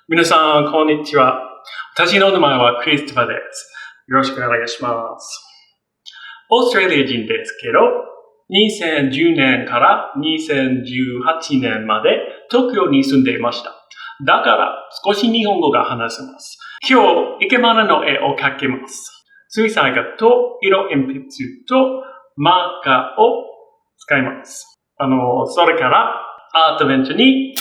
皆さん、こんにちは。私の名前はクリストファーです。よろしくお願いします。オーストラリア人ですけど、2010年から2018年まで東京に住んでいました。だから少し日本語が話せます。今日、生け花の絵を描きます。水彩画と色鉛筆とマーカーを使います。それからアートベンチャーに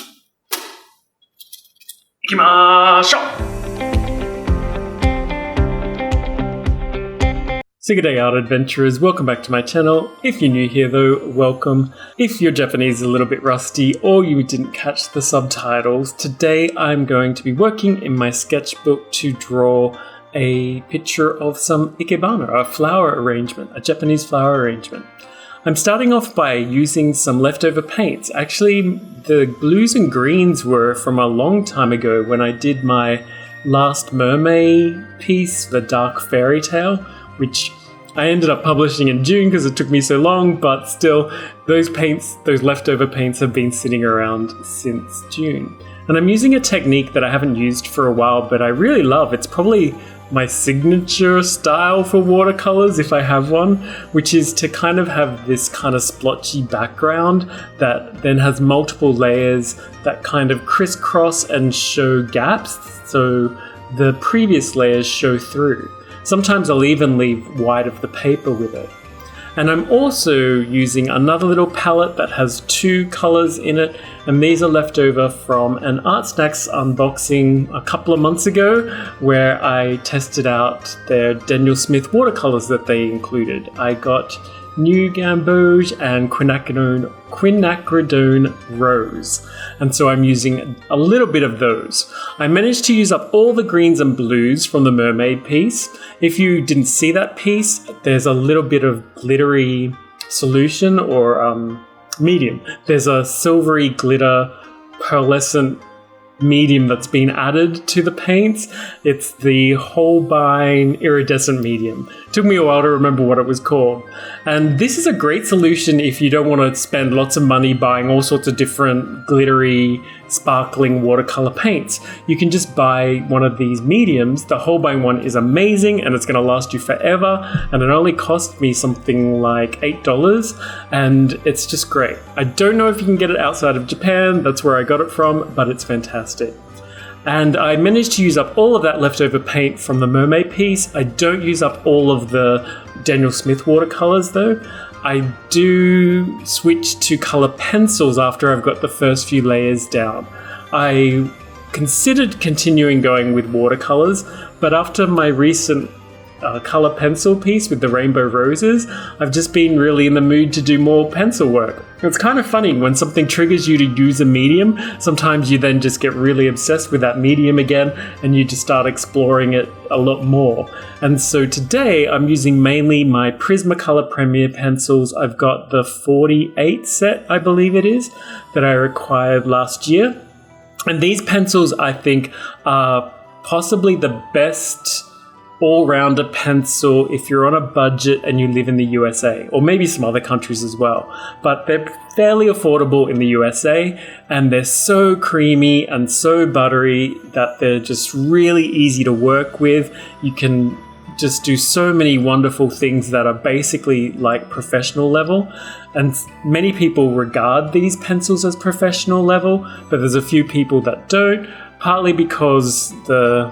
行きましょう。So good day, art adventurers. Welcome back to my channel. If you're new here though, welcome. If your Japanese is a little bit rusty or you didn't catch the subtitles, today I'm going to be working in my sketchbook to draw a picture of some ikebana, a flower arrangement, a Japanese flower arrangement. I'm starting off by using some leftover paints. Actually, the blues and greens were from a long time ago when I did my last mermaid piece, The Dark Fairy Tale, which I ended up publishing in June because it took me so long, but still, those leftover paints have been sitting around since June. And I'm using a technique that I haven't used for a while, but I really love. It's probably my signature style for watercolors, if I have one, which is to kind of have this kind of splotchy background that then has multiple layers that kind of crisscross and show gaps, so the previous layers show through. Sometimes I'll even leave white of the paper with it. And I'm also using another little palette that has two colors in it, and these are left over from an Art Snacks unboxing a couple of months ago where I tested out their Daniel Smith watercolors that they included. I got New Gamboge and Quinacridone Rose, and so I'm using a little bit of those. I managed to use up all the greens and blues from the mermaid piece. If you didn't see that piece, there's a little bit of glittery solution or medium. There's a silvery glitter pearlescent medium that's been added to the paints. It's the Holbein iridescent medium. It took me a while to remember what it was called. And this is a great solution if you don't want to spend lots of money buying all sorts of different glittery, sparkling watercolor paints. You can just buy one of these mediums. The Holbein one is amazing and it's going to last you forever. And it only cost me something like $8 and it's just great. I don't know if you can get it outside of Japan. That's where I got it from, but it's fantastic. And I managed to use up all of that leftover paint from the mermaid piece. I don't use up all of the Daniel Smith watercolors though. I do switch to color pencils after I've got the first few layers down. I considered continuing going with watercolors, but after my recent color pencil piece with the rainbow roses, I've just been really in the mood to do more pencil work. It's kind of funny when something triggers you to use a medium, sometimes you then just get really obsessed with that medium again and you just start exploring it a lot more. And so today I'm using mainly my Prismacolor Premier pencils. I've got the 48 set, I believe it is, that I acquired last year. And these pencils I think are possibly the best all-rounder pencil if you're on a budget and you live in the USA, or maybe some other countries as well. But they're fairly affordable in the USA and they're so creamy and so buttery that they're just really easy to work with. You can just do so many wonderful things that are basically like professional level. And many people regard these pencils as professional level, but there's a few people that don't, partly because the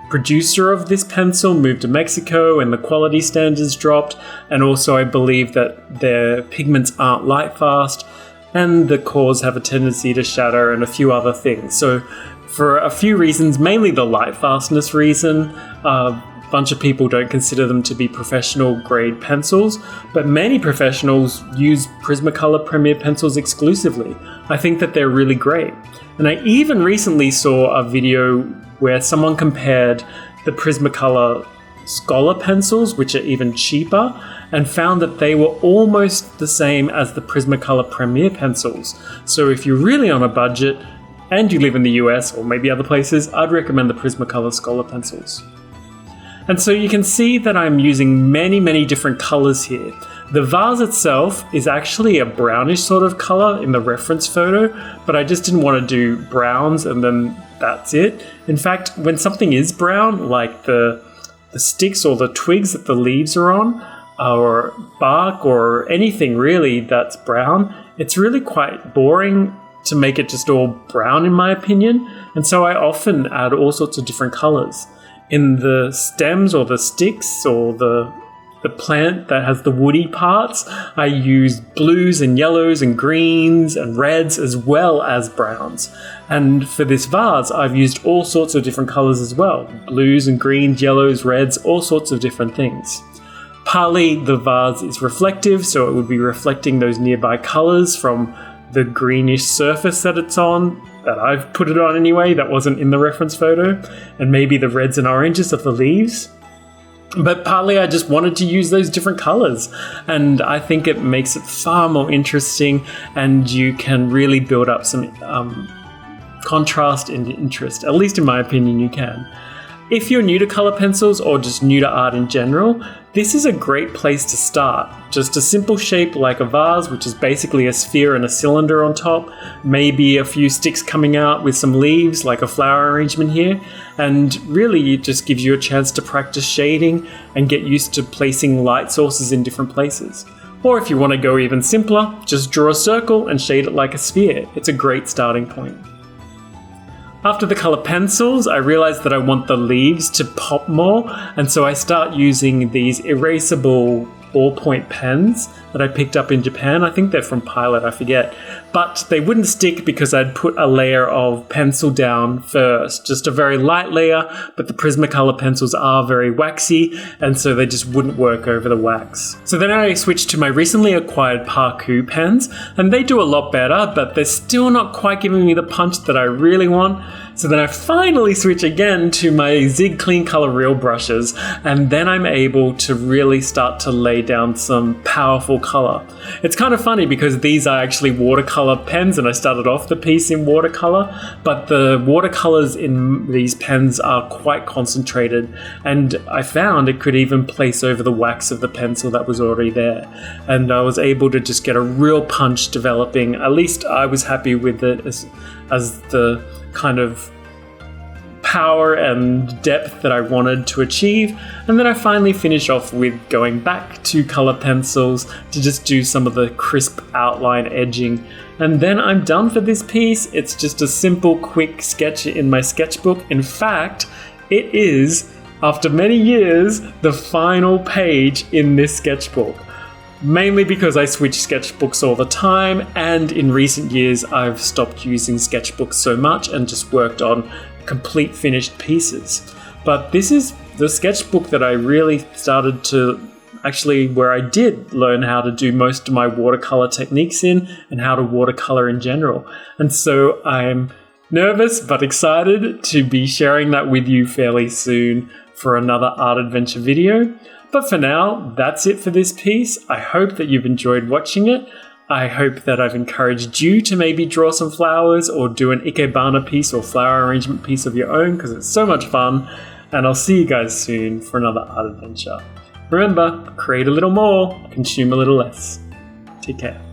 producer of this pencil moved to Mexico and the quality standards dropped, and also I believe that their pigments aren't light fast and the cores have a tendency to shatter and a few other things. So for a few reasons, mainly the light fastness reason, a bunch of people don't consider them to be professional grade pencils, but many professionals use Prismacolor Premier pencils exclusively. I think that they're really great. And I even recently saw a video where someone compared the Prismacolor Scholar pencils, which are even cheaper, and found that they were almost the same as the Prismacolor Premier pencils. So if you're really on a budget and you live in the US or maybe other places, I'd recommend the Prismacolor Scholar pencils. And so you can see that I'm using many different colors here. The vase itself is actually a brownish sort of color in the reference photo, but I just didn't want to do browns and then that's it. In fact, when something is brown, like the sticks or the twigs that the leaves are on, or bark or anything really that's brown, it's really quite boring to make it just all brown in my opinion. And so I often add all sorts of different colors. In the stems or the sticks or the plant that has the woody parts, I use blues and yellows and greens and reds as well as browns. And for this vase, I've used all sorts of different colors as well. Blues and greens, yellows, reds, all sorts of different things. Partly the vase is reflective, so it would be reflecting those nearby colors from the greenish surface that it's on, that I've put it on anyway, that wasn't in the reference photo, and maybe the reds and oranges of the leaves. But partly I just wanted to use those different colors, and I think it makes it far more interesting, and you can really build up some contrast and interest. At least in my opinion, you can. If you're new to color pencils or just new to art in general, this is a great place to start. Just a simple shape like a vase, which is basically a sphere and a cylinder on top, maybe a few sticks coming out with some leaves like a flower arrangement here, and really it just gives you a chance to practice shading and get used to placing light sources in different places. Or if you want to go even simpler, just draw a circle and shade it like a sphere. It's a great starting point. After the color pencils, I realized that I want the leaves to pop more, and so I start using these erasable ballpoint pens that I picked up in Japan. I think they're from Pilot, I forget. But they wouldn't stick because I'd put a layer of pencil down first, just a very light layer, but the Prismacolor pencils are very waxy, and so they just wouldn't work over the wax. So then I switched to my recently acquired Parku pens, and they do a lot better, but they're still not quite giving me the punch that I really want. So then I finally switch again to my Zig Clean Color Real brushes, and then I'm able to really start to lay down some powerful color. It's kind of funny because these are actually watercolor pens, and I started off the piece in watercolor, but the watercolors in these pens are quite concentrated, and I found it could even place over the wax of the pencil that was already there. And I was able to just get a real punch developing. At least I was happy with it as the kind of power and depth that I wanted to achieve. And then I finally finish off with going back to color pencils to just do some of the crisp outline edging. And then I'm done for this piece. It's just a simple, quick sketch in my sketchbook. In fact, it is, after many years, the final page in this sketchbook. Mainly because I switch sketchbooks all the time, and in recent years I've stopped using sketchbooks so much and just worked on complete finished pieces. But this is the sketchbook that I really started to actually, where I did learn how to do most of my watercolor techniques in, and how to watercolor in general. And so I'm nervous but excited to be sharing that with you fairly soon for another art adventure video. But for now, that's it for this piece. I hope that you've enjoyed watching it. I hope that I've encouraged you to maybe draw some flowers or do an ikebana piece or flower arrangement piece of your own, because it's so much fun. And I'll see you guys soon for another art adventure. Remember, create a little more, consume a little less. Take care.